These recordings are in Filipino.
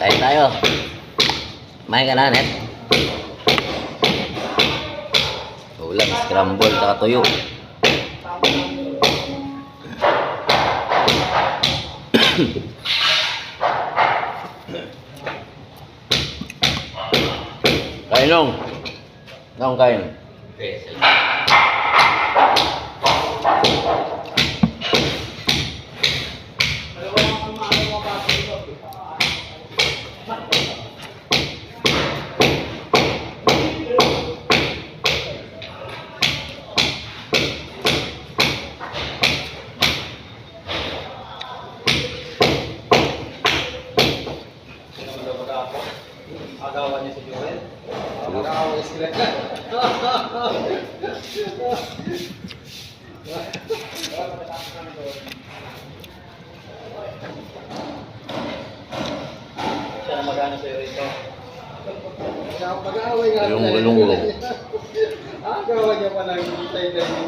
Kain tayo. Kumain ka na, Net. Ulam, scramble, saka tuyo. Kain nung. Nung kain. Agawan niya si Joel. Agawan niya sila dyan. Siya na magana sa'yo ito. Mag-aaway nga. Yung gulong-gulong. Agawan niya pa ng tayo-tayo.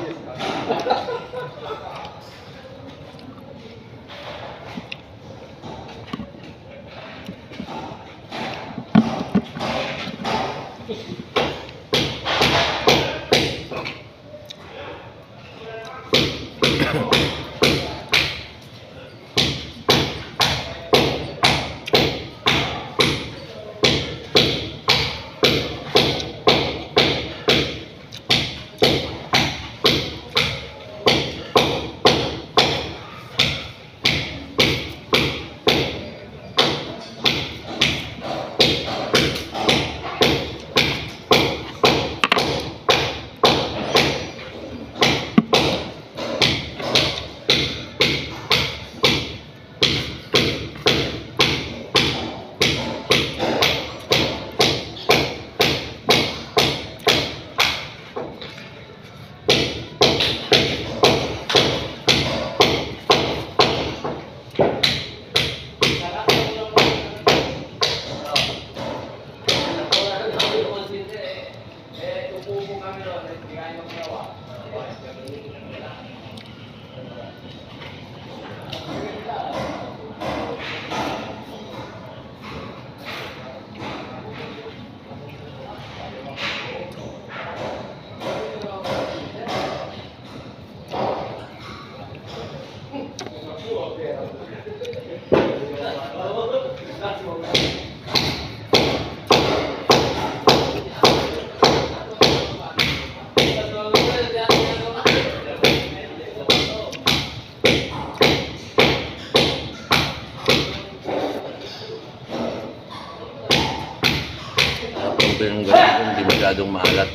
Ito yung ganito, hindi masyadong maalat.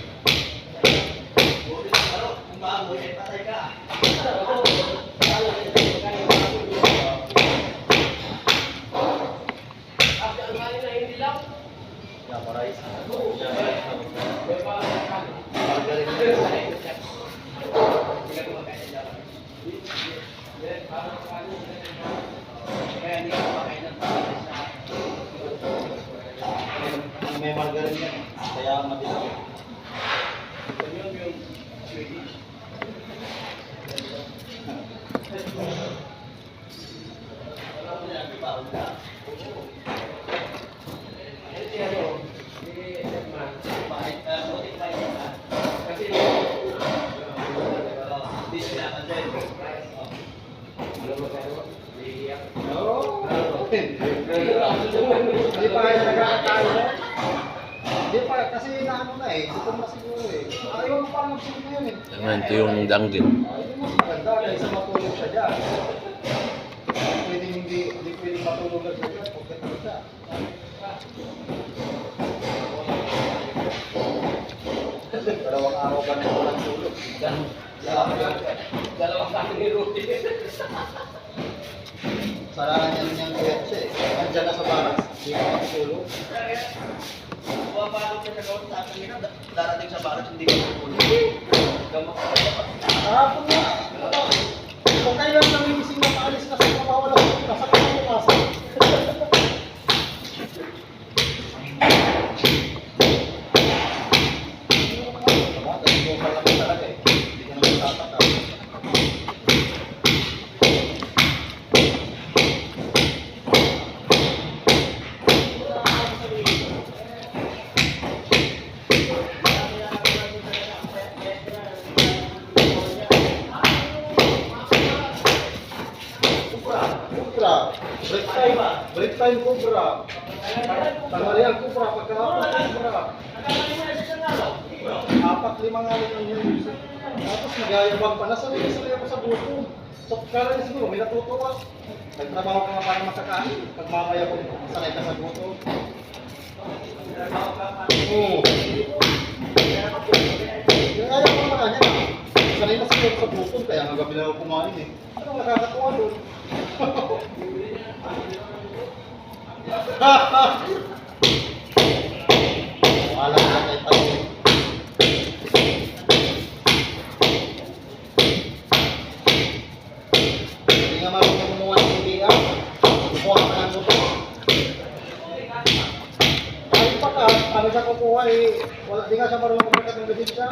May margarine yan. Kaya matilang. Yun yung Swedish. Hindi pa kayo nagkakatayo. Hindi pa, kasi naano na eh. Gutom na siguro eh. Ayaw mo pa mag-sip na yun eh. Ito yung danggit. Hindi mo maganda dahil sa matulog siya dyan. Hindi pwedeng matulog lang siya dyan. Pagkatulog siya. Dalawang araw ka na walang tulog. Dalawang araw ni Rudy. Sarahan niya rin yung kuyatsa eh. Andiyan na sa baras. Hindi ka matulog. Bumabalog siya sa gawin sa akin nila. Darating sa baras, hindi ka matulog. Hapon na. Kung kailan namigising na paalis ka sa kapawala, kasakit mo masa. yung kubra. Tanghalian kubra, pagkahapon kubra. 4-5 nga lang yun. Tapos nagayabang pa. Nasanay ako sa buto. So, kala niya siguro, may natutuwa. Nagtrabaho ka nga para makakain. Pag mamaya ko, sanay ka sa buto. Oo. Yung ayaw ko naman kanya na. Sanay na siguro sa buto, kaya nga gabi na ako kumain eh. Ano nakakatuwa doon? Wala na kay Pati. Hindi nga marunong kumuha ng BBA. Kumuha ka ng buto. Kahit pa ka, ano siya kukuha eh. Wala, di nga siya marunong kumakat ng lisensya.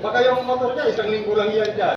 Baka yung motor niya, 1 linggo lang yan dyan.